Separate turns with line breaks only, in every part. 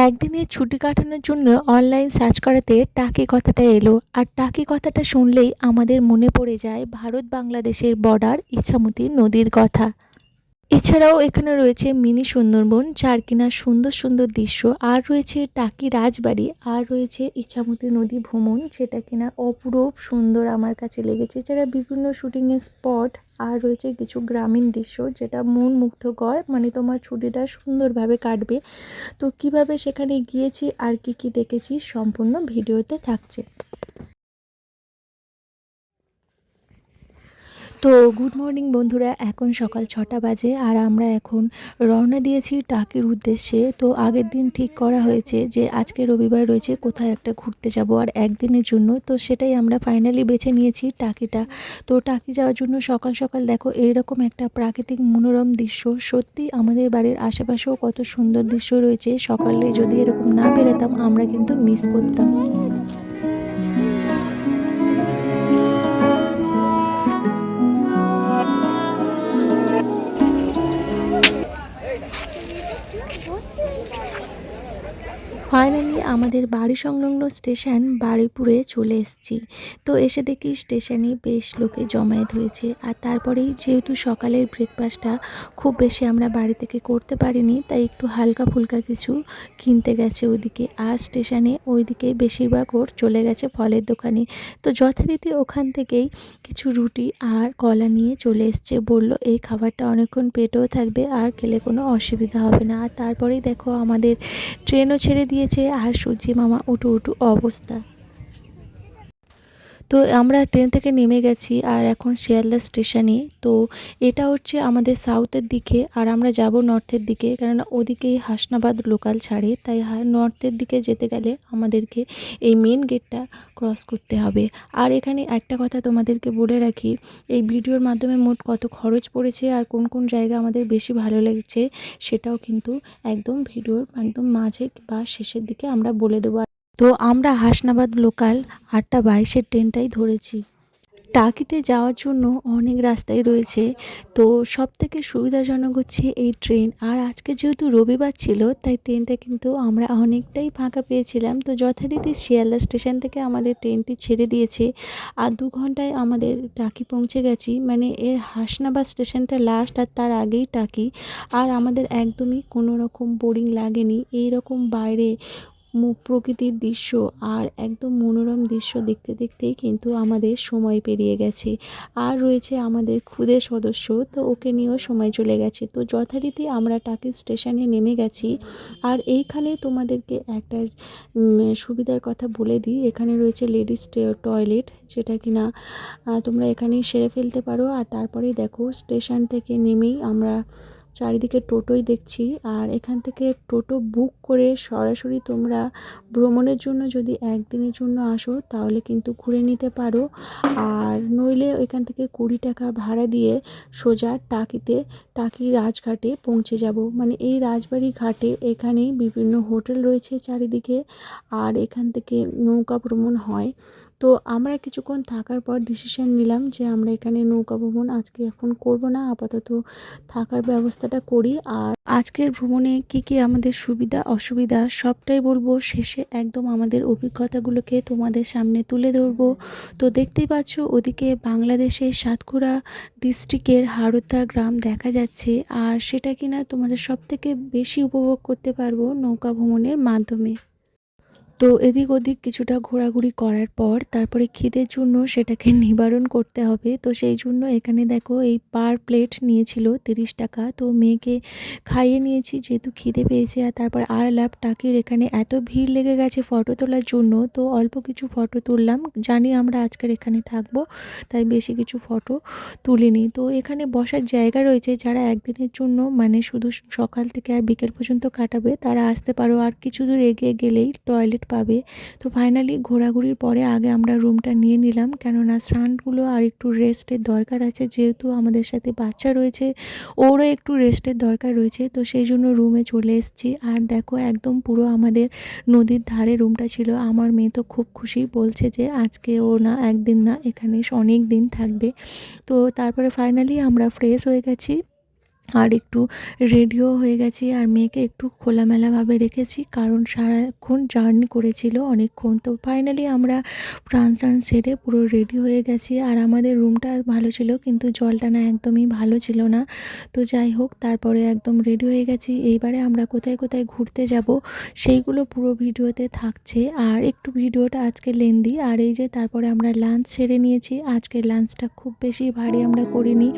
একদিনের ছুটি কাটানোর জন্য অনলাইন সার্চ করাতে টাকি কথাটা এলো। আর টাকি কথাটা শুনলেই আমাদের মনে পড়ে যায় ভারত বাংলাদেশের বর্ডার ইছামতি নদীর কথা। এছাড়াও এখানে রয়েছে মিনি সুন্দরবন, যার কিনা সুন্দর সুন্দর দৃশ্য, আর রয়েছে টাকি রাজবাড়ি, আর রয়েছে ইছামতি নদী ভ্রমণ, যেটা কিনা অপূরূপ সুন্দর আমার কাছে লেগেছে। এছাড়া বিভিন্ন শুটিংয়ের স্পট, আর রয়েছে কিছু গ্রামীণ দৃশ্য, যেটা মন মুগ্ধকর, মানে তোমার ছুটিটা সুন্দরভাবে কাটবে। তো কিভাবে সেখানে গিয়েছি আর কি কি দেখেছি সম্পূর্ণ ভিডিওতে থাকছে। তো গুড মর্নিং বন্ধুরা, এখন সকাল 6টা বাজে আর আমরা এখন রওনা দিয়েছি টাকির উদ্দেশ্যে। তো আগের দিন ঠিক করা হয়েছে যে আজকে রবিবার রয়েছে, কোথায় একটা ঘুরতে যাব আর একদিনের জন্য। তো সেটাই আমরা ফাইনালি বেছে নিয়েছি টাকিটা। তো টাকি যাওয়ার জন্য সকাল সকাল দেখো এইরকম একটা প্রাকৃতিক মনোরম দৃশ্য। সত্যি আমাদের বাড়ির আশেপাশেও কত সুন্দর দৃশ্য রয়েছে, সকালে যদি এরকম না বেরোতাম আমরা কিন্তু মিস করতাম। ফাইনালি আমাদের বাড়ি সংলগ্ন স্টেশন বারুইপুরে চলে এসেছি। তো এসে দেখি স্টেশনে বেশ লোকে জমায়েত হয়েছে। আর তারপরেই যেহেতু সকালের ব্রেকফাস্টটা খুব বেশি আমরা বাড়ি থেকে করতে পারিনি, তাই একটু হালকা ফুলকা কিছু কিনতে গেছে ওদিকে। আর স্টেশনে ওইদিকে বেশিরভাগ ওর চলে গেছে ফলের দোকানে। তো যথারীতি ওখান থেকেই কিছু রুটি আর কলা নিয়ে চলে এসছে, বলল এই খাবারটা অনেকক্ষণ পেটেও থাকবে আর খেলে কোনো অসুবিধা হবে না। আর তারপরেই দেখো আমাদের ট্রেনও ছেড়ে দিয়েছে আর সূর্যি মামা উঠু উঠু অবস্থা। তো আমরা ট্রেন থেকে নেমে গেছি আর এখন শিয়ালদা স্টেশনে। তো এটা হচ্ছে আমাদের সাউথের দিকে আর আমরা যাব নর্থের দিকে, কেননা ওদিকেই হাসনাবাদ লোকাল ছাড়ে। তাই নর্থের দিকে যেতে গেলে আমাদেরকে এই মেন গেটটা ক্রস করতে হবে। আর এখানে একটা কথা তোমাদেরকে বলে রাখি, এই ভিডিওর মাধ্যমে মোট কত খরচ পড়েছে আর কোন কোন জায়গা আমাদের বেশি ভালো লেগেছে সেটাও কিন্তু একদম ভিডিওর একদম মাঝে বা শেষের দিকে আমরা বলে দেবো। তো আমরা হাসনাবাদ লোকাল 8টা 22-এর ট্রেনটাই ধরেছি। টাকিতে যাওয়ার জন্য অনেক রাস্তাই রয়েছে, তো সবথেকে সুবিধাজনক হচ্ছে এই ট্রেন। আর আজকে যেহেতু রবিবার ছিল, তাই ট্রেনটা কিন্তু আমরা অনেকটাই ফাঁকা পেয়েছিলাম। তো যথারীতি শিয়ালদা স্টেশন থেকে আমাদের ট্রেনটি ছেড়ে দিয়েছে আর 2 ঘন্টায় আমাদের টাকি পৌঁছে গেছি। মানে এর হাসনাবাদ স্টেশনটা লাস্ট আর তার আগেই টাকি। আর আমাদের একদমই কোনো রকম বোরিং লাগেনি। এই রকম বাইরে প্রকৃতির দৃশ্য আর একদম মনোরম দৃশ্য দেখতে দেখতেই কিন্তু আমাদের সময় পেরিয়ে গেছে। আর রয়েছে আমাদের খুদে সদস্য, তো ওকে নিয়েও সময় চলে গেছে। তো যথারীতি আমরা টাকি স্টেশনে নেমে গেছি। আর এইখানে তোমাদেরকে একটা সুবিধার কথা বলে দিই, এখানে রয়েছে লেডিস টয়লেট, যেটা কিনা তোমরা এখানেই সেরে ফেলতে পারো। আর তারপরেই দেখো স্টেশন থেকে নেমেই আমরা চারিদিকে টোটোই দেখছি। আর এখান থেকে টোটো বুক করে সরাসরি তোমরা ভ্রমণের জন্য যদি একদিনের জন্য আসো তাহলে কিন্তু ঘুরে নিতে পারো। আর নইলে এখান থেকে 20 টাকা ভাড়া দিয়ে সোজা টাকিতে, টাকি রাজঘাটে পৌঁছে যাব। মানে এই রাজবাড়ি ঘাটে এখানেই বিভিন্ন হোটেল রয়েছে চারিদিকে, আর এখান থেকে নৌকা ভ্রমণ হয়। তো আমরা কিছুক্ষণ থাকার পর ডিসিশন নিলাম যে আমরা এখানে নৌকা ভ্রমণ আজকে এখন করব না, আপাতত থাকার ব্যবস্থাটা করি। আর আজকের ভ্রমণে কি কি আমাদের সুবিধা অসুবিধা সবটাই বলবো, শেষে একদম আমাদের অভিজ্ঞতাগুলোকে তোমাদের সামনে তুলে ধরবো। তো দেখতেই পাচ্ছ ওদিকে বাংলাদেশের সাতক্ষীরা ডিস্ট্রিক্টের হারোতা গ্রাম দেখা যাচ্ছে, আর সেটা কিনা তোমাদের সবথেকে বেশি উপভোগ করতে পারবো নৌকা ভ্রমণের মাধ্যমে। তো এদিক ওদিক কিছুটা ঘোরাঘুরি করার পর তারপরে খিদের জন্য সেটাকে নিবারণ করতে হবে। তো সেই জন্য এখানে দেখো এই পার প্লেট নিয়েছিল 30 টাকা। তো মেয়েকে খাইয়ে নিয়েছি যেহেতু খিদে পেয়েছে। আর তারপর আই লাভ টাকির এখানে এত ভিড় লেগে গেছে ফটো তোলার জন্য, তো অল্প কিছু ফটো তুললাম। জানি আমরা আজকের এখানে থাকবো, তাই বেশি কিছু ফটো তুলিনি। তো এখানে বসার জায়গা রয়েছে, যারা একদিনের জন্য মানে শুধু সকাল থেকে আর বিকেল পর্যন্ত কাটাবে তারা আসতে পারো। আর কিছু দূর এগিয়ে গেলেই টয়লেট পাবে। তো ফাইনালি ঘোরাঘুরির পরে আগে আমরা রুমটা নিয়ে নিলাম, কেননা স্নানগুলো আর একটু রেস্টের দরকার আছে, যেহেতু আমাদের সাথে বাচ্চা রয়েছে, ওরও একটু রেস্টের দরকার রয়েছে। তো সেই জন্য রুমে চলে এসেছি। আর দেখো একদম পুরো আমাদের নদীর ধারে রুমটা ছিল। আমার মেয়ে তো খুব খুশি, বলছে যে আজকে ও না একদিন না এখানে অনেক দিন থাকবে। তো তারপরে ফাইনালি আমরা ফ্রেশ হয়ে গেছি। আর একটু রেডিও হয়ে গেছি, আর মেয়েকে একটু খোলামেলাভাবে রেখেছি, কারণ সারাক্ষণ জার্নি করেছিল অনেকক্ষণ। তো ফাইনালি আমরা স্নান টান সেরে পুরো রেডি হয়ে গেছি। আর আমাদের রুমটা ভালো ছিল, কিন্তু জলটা না একদমই ভালো ছিল না। তো যাই হোক, তারপরে একদম রেডি হয়ে গেছি। এইবারে আমরা কোথায় কোথায় ঘুরতে যাব সেইগুলো পুরো ভিডিওতে থাকছে। আর একটু ভিডিওটা আজকে লেন্দি। আর এই যে তারপরে আমরা লাঞ্চ সেরে নিয়েছি। আজকের লাঞ্চটা খুব বেশি ভারী আমরা করিনি।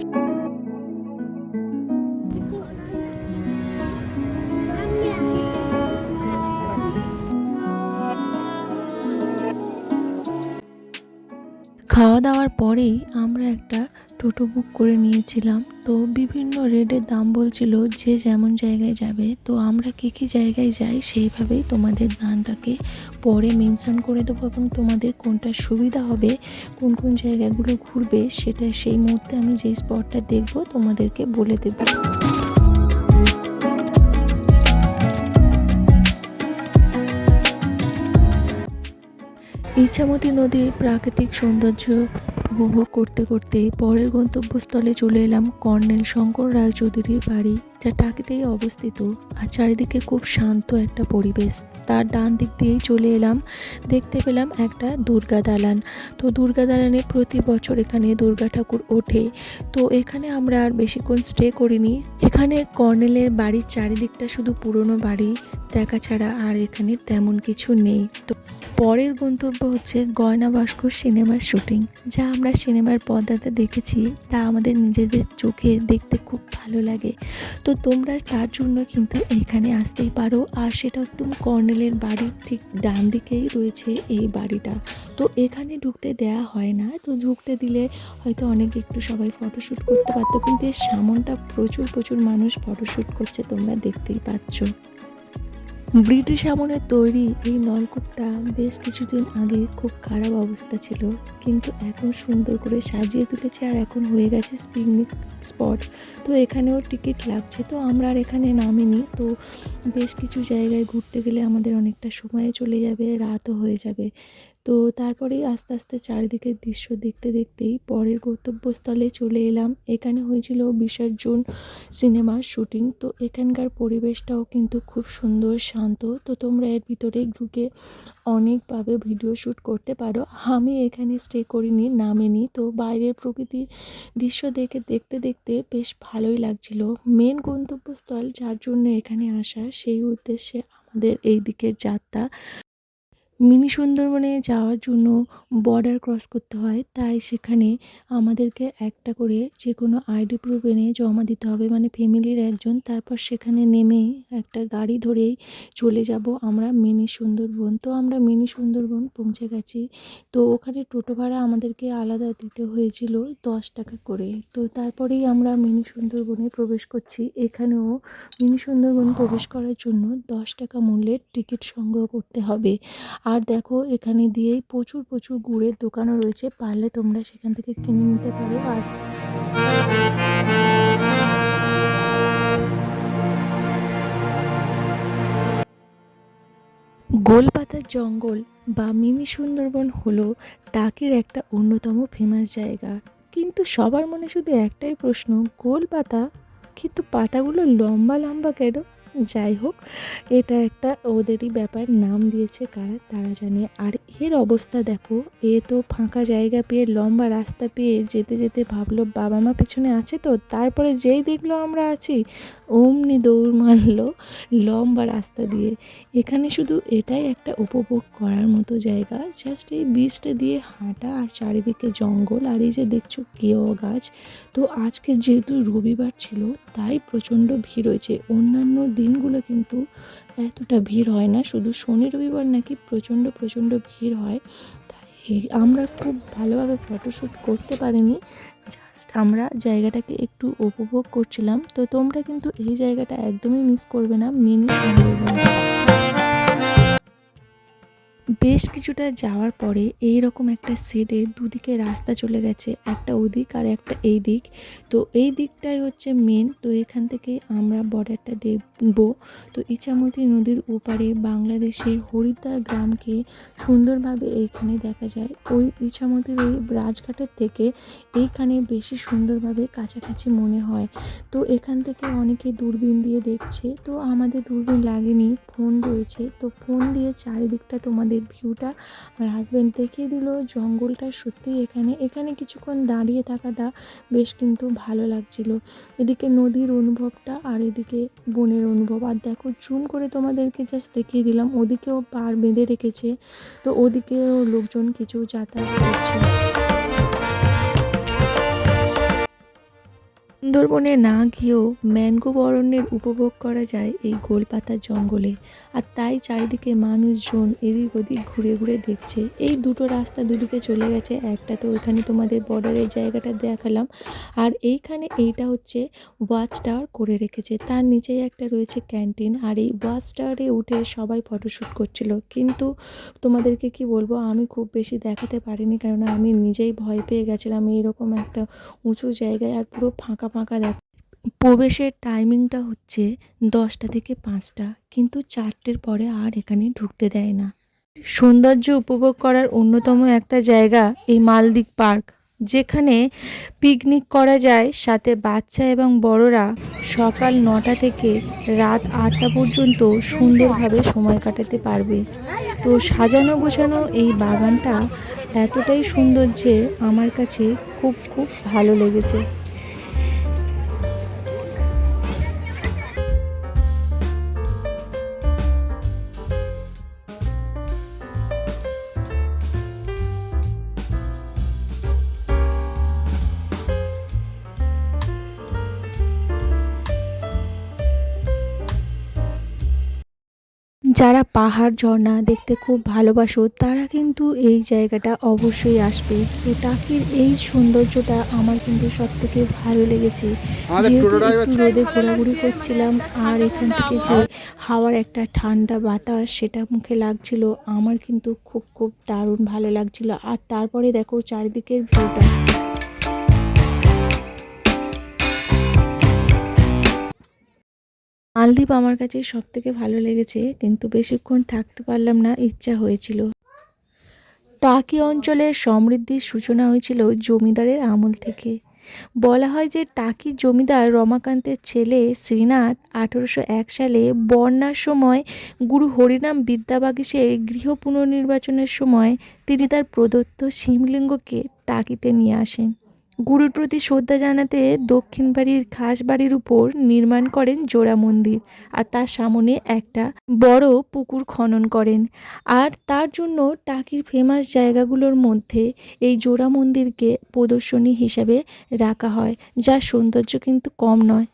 খাওয়া দাওয়ার পরেই আমরা একটা টোটো বুক করে নিয়েছিলাম। তো বিভিন্ন রেটের দাম বলছিল, যে যেমন জায়গায় যাবে। তো আমরা কী কী জায়গায় যাই সেইভাবেই তোমাদের দামটাকে পরে মেনশন করে দেবো, এবং তোমাদের কোনটা সুবিধা হবে, কোন কোন জায়গাগুলো ঘুরবে, সেটা সেই মুহূর্তে আমি যেই স্পটটা দেখবো তোমাদেরকে বলে দেবো। ইছামতি নদীর প্রাকৃতিক সৌন্দর্য উপভোগ করতে করতে পরের গন্তব্যস্থলে চলে এলাম কর্নেল শঙ্কর রায়চৌধুরীর বাড়ি, যা টাকিতেই অবস্থিত। আর চারিদিকে খুব শান্ত একটা পরিবেশ। তার ডান দিক দিয়েই চলে এলাম, দেখতে পেলাম একটা দুর্গা দালান। তো দুর্গা দালানে প্রতি বছর এখানে দুর্গা ঠাকুর ওঠে। তো এখানে আমরা আর বেশিক্ষণ স্টে করিনি। এখানে কর্নেলের বাড়ির চারিদিকটা শুধু পুরনো বাড়ি দেখা ছাড়া আর এখানে তেমন কিছু নেই। তো পরের গন্তব্য হচ্ছে গয়না ভাস্কর সিনেমার শুটিং, যা আমরা সিনেমার পর্দাতে দেখেছি, তা আমাদের নিজেদের চোখে দেখতে খুব ভালো লাগে। তো তোমরা তার জন্য কিন্তু এখানে আসতেই পারো। আর সেটা একদম কর্নেলের বাড়ির ঠিক ডান দিকেই রয়েছে এই বাড়িটা। তো এখানে ঢুকতে দেয়া হয় না, তো ঢুকতে দিলে হয়তো অনেক একটু সবাই ফটোশ্যুট করতে পারতো, কিন্তু এর সামনটা প্রচুর প্রচুর মানুষ ফটোশ্যুট করছে, তোমরা দেখতেই পাচ্ছ। ব্রিটিশ আমলের তৈরি এই নলকূপটা বেশ কিছুদিন আগে খুব খারাপ অবস্থা ছিল, কিন্তু এখন সুন্দর করে সাজিয়ে তুলেছে। আর এখন হয়ে গেছে পিকনিক স্পট। তো এখানেও টিকিট লাগছে। তো আমরা আর এখানে নামিনি। তো বেশ কিছু জায়গায় ঘুরতে গেলে আমাদের অনেকটা সময় চলে যাবে, রাতও হয়ে যাবে। তো তারপরেই আস্তে আস্তে চারিদিকের দৃশ্য দেখতে দেখতেই পরের গন্তব্যস্থলে চলে এলাম। এখানে হয়েছিল বিসর্জন সিনেমার শুটিং। তো এখানকার পরিবেশটাও কিন্তু খুব সুন্দর, শান্ত। তো তোমরা এর ভিতরে ঢুকে অনেকভাবে ভিডিও শ্যুট করতে পারো। আমি এখানে স্টে করিনি, নামিনি। তো বাইরের প্রকৃতির দৃশ্য দেখতে দেখতে বেশ ভালোই লাগছিল। মেন গন্তব্যস্থল যার জন্য এখানে আসা, সেই উদ্দেশ্যে আমাদের এই দিকের যাত্রা। মিনি সুন্দরবনে যাওয়ার জন্য বর্ডার ক্রস করতে হয়, তাই সেখানে আমাদেরকে একটা করে যে কোনো আইডি প্রুফ এনে জমা দিতে হবে, মানে ফ্যামিলির একজন। তারপর সেখানে নেমেই একটা গাড়ি ধরেই চলে যাব আমরা মিনি সুন্দরবন। তো আমরা মিনি সুন্দরবন পৌঁছে গেছি। তো ওখানে টোটো ভাড়া আমাদেরকে আলাদা দিতে হয়েছিল 10 টাকা করে। তো তারপরেই আমরা মিনি সুন্দরবনে প্রবেশ করছি। এখানেও মিনি সুন্দরবন প্রবেশ করার জন্য 10 টাকা মূল্যের টিকিট সংগ্রহ করতে হবে। আর দেখো, এখানে দিয়েই প্রচুর প্রচুর গুড়ের দোকানও রয়েছে, পারলে তোমরা সেখান থেকে কিনে নিতে পারো। আর গোলপাতার জঙ্গল বা মিনি সুন্দরবন হলো টাকির একটা অন্যতম ফেমাস জায়গা। কিন্তু সবার মনে শুধু একটাই প্রশ্ন, গোলপাতা, কিন্তু পাতাগুলো লম্বা লম্বা কেন? যাই হোক, এটা একটা ওদেরই ব্যাপার, নাম দিয়েছে কারা তারা জানে। আর এর অবস্থা দেখো, এ তো ফাঁকা জায়গা পেয়ে, লম্বা রাস্তা পেয়ে যেতে যেতে ভাবলো বাবা মা পেছনে আছে, তো তারপরে যেই দেখলো আমরা আছি, অমনি দৌড় মারলো লম্বা রাস্তা দিয়ে। এখানে শুধু এটাই একটা উপভোগ করার মতো জায়গা, জাস্ট এই বীজটা দিয়ে হাঁটা, আর চারিদিকে জঙ্গল, আর এই যে দেখছো কেওয়া গাছ। তো আজকে যেহেতু রবিবার ছিল, তাই প্রচণ্ড ভিড় হয়েছে। অন্যান্য দিনগুলো কিন্তু এতটা ভিড় হয় না, শুধু শনি রবিবার নাকি প্রচণ্ড প্রচণ্ড ভিড় হয়। তাই আমরা খুব ভালোভাবে ফটোশ্যুট করতে পারিনি, জাস্ট আমরা জায়গাটাকে একটু উপভোগ করছিলাম। তো তোমরা কিন্তু এই জায়গাটা একদমই মিস করবে না, মিনি সুন্দরবন। বেশ কিছুটা যাওয়ার পরে এই রকম একটা শেডে দুদিকে রাস্তা চলে গেছে, একটা ওদিক আর একটা এই দিক। তো এই দিকটাই হচ্ছে মেন। তো এখান থেকে আমরা বর্ডারটা দেখব। তো ইছামতি নদীর ওপারে বাংলাদেশের হরিদ্বার গ্রামকে সুন্দরভাবে এইখানে দেখা যায়। ওই ইছামতির ওই রাজঘাটের থেকে এইখানে বেশি সুন্দরভাবে কাছাকাছি মনে হয়। তো এখান থেকে অনেকে দূরবীন দিয়ে দেখছে, তো আমাদের দূরবীন লাগেনি, ফোন রয়েছে। তো ফোন দিয়ে চারিদিকটা তোমাদের ভিউটা আমার হাজব্যান্ড দেখিয়ে দিল। জঙ্গলটা সত্যি এখানে কিছুক্ষণ দাঁড়িয়ে থাকাটা বেশ কিন্তু ভালো লাগছিল। এদিকে নদীর অনুভবটা আর এদিকে বনের অনুভব। আর দেখো জুম করে তোমাদেরকে জাস্ট দেখিয়ে দিলাম, ওদিকেও পার বেঁধে রেখেছে, তো ওদিকেও লোকজন কিছু যাতায়াত করছে। সুন্দরবনে না গিয়েও ম্যানগ্রোভ অরণ্যের উপভোগ করা যায় এই গোলপাতার জঙ্গলে। আর তাই চারিদিকে মানুষজন এদিক ওদিক ঘুরে ঘুরে দেখছে। এই দুটো রাস্তা দুদিকে চলে গেছে, একটা তো ওইখানে তোমাদের বর্ডারের জায়গাটা দেখালাম, আর এইটা হচ্ছে ওয়াচ টাওয়ার করে রেখেছে, তার নিচেই একটা রয়েছে ক্যান্টিন। আর এই ওয়াচ টাওয়ারে উঠে সবাই ফটোশ্যুট করছিল, কিন্তু তোমাদেরকে কি বলবো, আমি খুব বেশি দেখাতে পারিনি, কারণ আমি নিজেই ভয় পেয়ে গেছিলাম এইরকম একটা উঁচু জায়গায় আর পুরো ফাঁকা ফাঁকা দেখ। প্রবেশের টাইমিংটা হচ্ছে 10টা থেকে 5টা, কিন্তু 4টের পরে আর এখানে ঢুকতে দেয় না। সৌন্দর্য উপভোগ করার অন্যতম একটা জায়গা এই মালদ্বীপ পার্ক, যেখানে পিকনিক করা যায়, সাথে বাচ্চা এবং বড়রা সকাল 9টা থেকে রাত 8টা পর্যন্ত সুন্দরভাবে সময় কাটাতে পারবে। তো সাজানো গোছানো এই বাগানটা এতটাই সুন্দর যে আমার কাছে খুব খুব ভালো লেগেছে। যারা পাহাড় ঝর্ণা দেখতে খুব ভালোবাসো তারা কিন্তু এই জায়গাটা অবশ্যই আসবে। তো টাকির এই সৌন্দর্যটা আমার কিন্তু সব থেকে ভালো লেগেছে, যেহেতু একটু রোদে ঘোরাঘুরি করছিলাম আর এখান থেকে যে হাওয়ার একটা ঠান্ডা বাতাস সেটা মুখে লাগছিল, আমার কিন্তু খুব খুব দারুণ ভালো লাগছিল। আর তারপরে দেখো চারিদিকের ভিউটা। মালদ্বীপ আমার কাছে সব থেকে ভালো লেগেছে, কিন্তু বেশিক্ষণ থাকতে পারলাম না, ইচ্ছা হয়েছিল। টাকি অঞ্চলের সমৃদ্ধির সূচনা হয়েছিল জমিদারের আমল থেকে। বলা হয় যে টাকির জমিদার রমাকান্তের ছেলে শ্রীনাথ 1801 সালে বন্যার সময় গুরু হরিনাম বিদ্যাবাগীশের গৃহ পুনর্নির্বাচনের সময় তিনি তার প্রদত্ত শিবলিঙ্গকে টাকিতে নিয়ে আসেন। গুরুর প্রতি শ্রদ্ধা জানাতে দক্ষিণ বাড়ির খাস বাড়ির উপর নির্মাণ করেন জোড়া মন্দির, আর তার সামনে একটা বড় পুকুর খনন করেন। আর তার জন্য টাকির ফেমাস জায়গাগুলোর মধ্যে এই জোড়া মন্দিরকে প্রদর্শনী হিসাবে রাখা হয়, যার সৌন্দর্য কিন্তু কম নয়।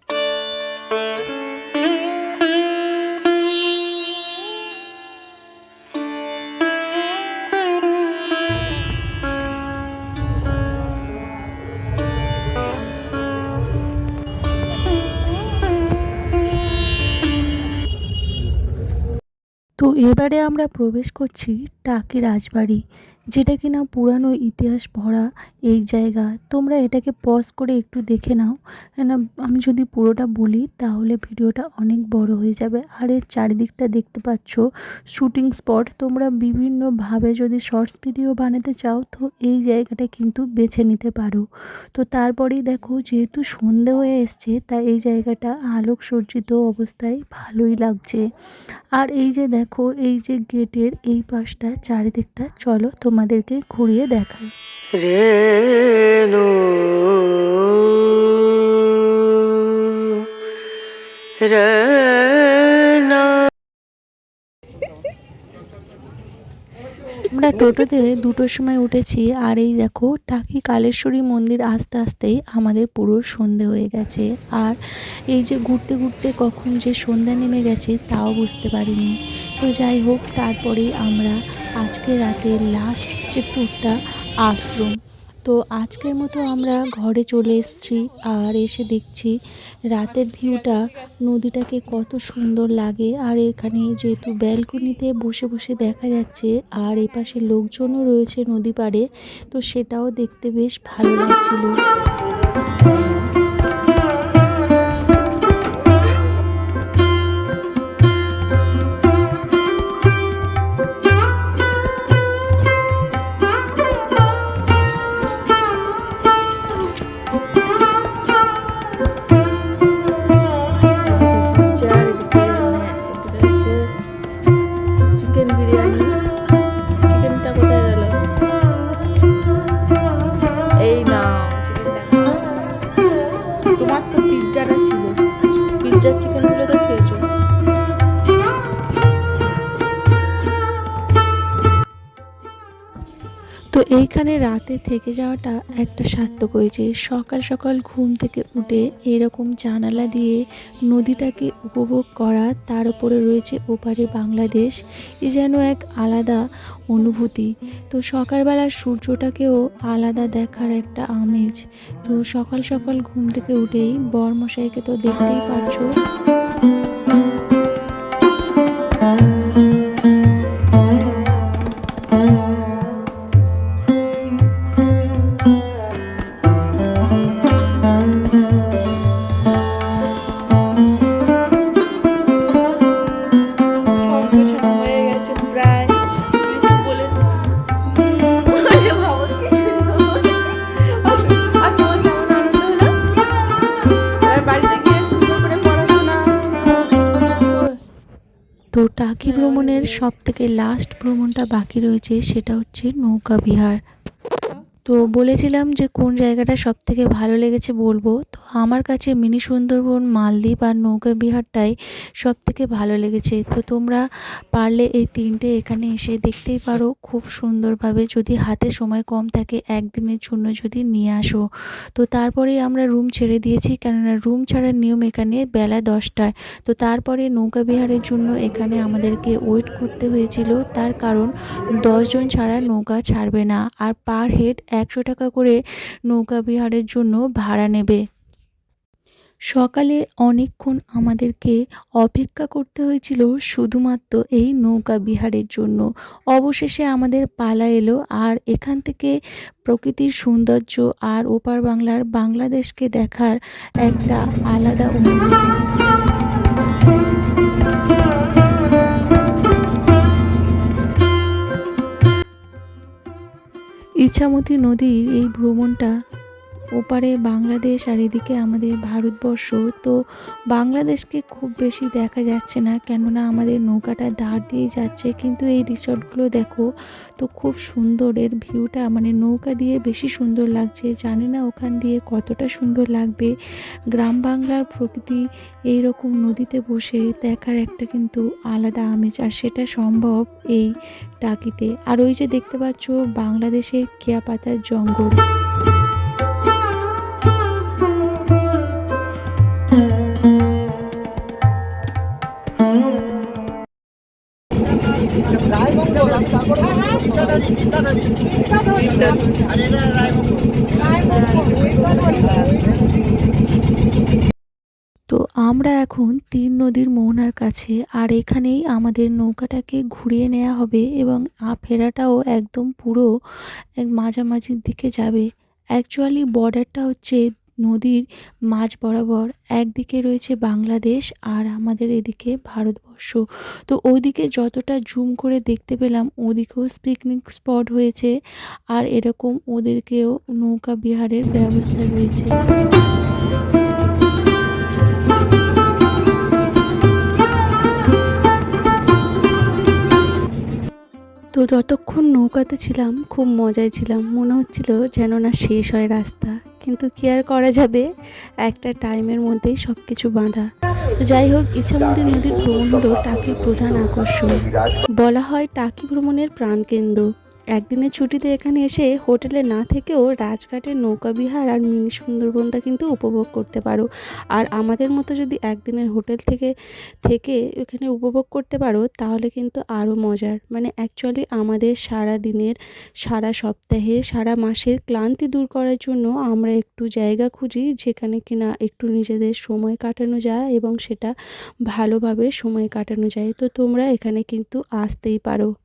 তো এবারে আমরা প্রবেশ করছি টাকি রাজবাড়ি, যেটা কিনা পুরানো ইতিহাস ভরা এই জায়গা। তোমরা এটাকে পজ করে একটু দেখে নাও, কেন আমি যদি পুরোটা বলি তাহলে ভিডিওটা অনেক বড় হয়ে যাবে। আর এর চারিদিকটা দেখতে পাচ্ছ শুটিং স্পট। তোমরা বিভিন্নভাবে যদি শর্টস ভিডিও বানাতে চাও তো এই জায়গাটা কিন্তু বেছে নিতে পারো। তো তারপরেই দেখো, যেহেতু সন্ধে হয়ে এসছে তাই এই জায়গাটা আলোক সজ্জিত অবস্থায় ভালোই লাগছে। আর এই যে দেখো, এই যে গেটের এই পাশটা চারিদিকটা, চলো তোমাদেরকে ঘুরিয়ে দেখাই। রেনো রেনা আমরা টোটোতে 2টোর সময় উঠেছি। আর এই দেখো টাকি কালেশ্বরী মন্দির আসতে আসতেই আমাদের পুরো সন্ধে হয়ে গেছে। আর এই যে ঘুরতে ঘুরতে কখন যে সন্ধ্যা নেমে গেছে তাও বুঝতে পারিনি। তো যাই হোক, তারপরেই আমরা আজকে রাতের লাস্ট যে ট্যুরটা আশ্রম, তো আজকের মতো আমরা ঘরে চলে এসেছি, আর এসে দেখছি রাতের ভিউটা, নদীটাকে কত সুন্দর লাগে। আর এখানে যেহেতু ব্যালকনিতে বসে বসে দেখা যাচ্ছে, আর এপাশে লোকজনও রয়েছে নদী পাড়ে, তো সেটাও দেখতে বেশ ভালো লাগছিল। এদিকে পিৎজা, আর এদিকে এটা হচ্ছে চিকেন বিরিয়ানি। চিকেনটা কোথায় গেল? এই নাও চিকেনটা। তোমার তো পিৎজাটা ছিল, পিৎজার চিকেনগুলো তো খেয়েছো। তো এইখানে রাতে থেকে যাওয়াটা একটা সার্থক হয়েছে। সকাল সকাল ঘুম থেকে উঠে এরকম জানালা দিয়ে নদীটাকে উপভোগ করা, তার উপরে রয়েছে ওপারে বাংলাদেশ, এ যেন এক আলাদা অনুভূতি। তো সকালবেলার সূর্যটাকেও আলাদা দেখার একটা আমেজ। তো সকাল সকাল ঘুম থেকে উঠেই বরমশাইকে তো দেখতেই পারছো। তো টাকি ভ্রমণের সবথেকে লাস্ট ভ্রমণটা বাকি রয়েছে, সেটা হচ্ছে নৌকা বিহার। তো বলেছিলাম যে কোন জায়গাটা সবথেকে ভালো লেগেছে বলবো। তো আমার কাছে মিনি সুন্দরবন, মালদ্বীপ আর নৌকা বিহারটাই সবথেকে ভালো লেগেছে। তো তোমরা পারলে এই তিনটে এখানে এসে দেখতেই পারো খুব সুন্দরভাবে, যদি হাতে সময় কম থাকে একদিনের জন্য যদি নিয়ে আসো। তো তারপরেই আমরা রুম ছেড়ে দিয়েছি, কেননা রুম ছাড়ার নিয়ম এখানে বেলা 10টায়। তো তারপরে নৌকা বিহারের জন্য এখানে আমাদেরকে ওয়েট করতে হয়েছিল, তার কারণ 10 জন ছাড়া নৌকা ছাড়বে না, আর পার হেড 100 টাকা করে নৌকা বিহারের জন্য ভাড়া নেবে। সকালে অনেকক্ষণ আমাদেরকে অপেক্ষা করতে হয়েছিল শুধুমাত্র এই নৌকা বিহারের জন্য। অবশেষে আমাদের পালা এলো, আর এখান থেকে প্রকৃতির সৌন্দর্য আর ওপার বাংলার বাংলাদেশকে দেখার একটা আলাদা অনুভূতি। ইছামতি নদীর এই ভ্রমণটা, ওপারে বাংলাদেশ আর এদিকে আমাদের ভারতবর্ষ। তো বাংলাদেশকে খুব বেশি দেখা যাচ্ছে না, কেননা আমাদের নৌকাটা দাঁড় দিয়ে যাচ্ছে, কিন্তু এই রিসর্টগুলো দেখো তো খুব সুন্দর। এর ভিউটা মানে নৌকা দিয়ে বেশি সুন্দর লাগছে, জানি না ওখান দিয়ে কতটা সুন্দর লাগবে। গ্রাম বাংলার প্রকৃতি এই রকম নদীতে বসে দেখার একটা কিন্তু আলাদা আমেজ, আর সেটা সম্ভব এই টাকিতে। আর ওই যে দেখতে পাচ্ছ বাংলাদেশের কেয়া পাতার জঙ্গল। তো আমরা এখন তিন নদীর মোহনার কাছে, আর এখানেই আমাদের নৌকাটাকে ঘুরিয়ে নেওয়া হবে, এবং ফেরাটাও একদম পুরো এক মাঝামাঝির দিকে যাবে। অ্যাকচুয়ালি বর্ডারটা হচ্ছে নদীর মাঝ বরাবর, একদিকে রয়েছে বাংলাদেশ আর আমাদের এদিকে ভারতবর্ষ। তো ওইদিকে যতটা জুম করে দেখতে পেলাম ওদিকেও পিকনিক স্পট হয়েছে, আর এরকম ওদেরকেও নৌকা বিহারের ব্যবস্থা রয়েছে। তো যতক্ষণ নৌকাতে ছিলাম খুব মজায় ছিলাম, মনে হচ্ছিল যেন না শেষ হয় রাস্তা, কিন্তু কি আর করা যাবে, একটা টাইমের মধ্যেই সব কিছু বাঁধা। তো যাই হোক, ইছামতি নদীর ভ্রমণ হলো টাকির প্রধান আকর্ষণ। বলা হয় টাকি ভ্রমণের প্রাণকেন্দ্র। একদিনের ছুটিতে এখানে এসে হোটেলে না থেকেও রাজঘাটের নৌকাবিহার আর মিনি সুন্দরবনটা কিন্তু উপভোগ করতে পারো। আর আমাদের মতো যদি একদিনের হোটেল থেকে এখানে উপভোগ করতে পারো তাহলে কিন্তু আরও মজার। মানে অ্যাকচুয়ালি আমাদের সারা দিনের, সারা সপ্তাহের, সারা মাসের ক্লান্তি দূর করার জন্য আমরা একটু জায়গা খুঁজি যেখানে কিনা একটু নিজেদের সময় কাটানো যায় এবং সেটা ভালোভাবে সময় কাটানো যায়। তো তোমরা এখানে কিন্তু আসতেই পারো।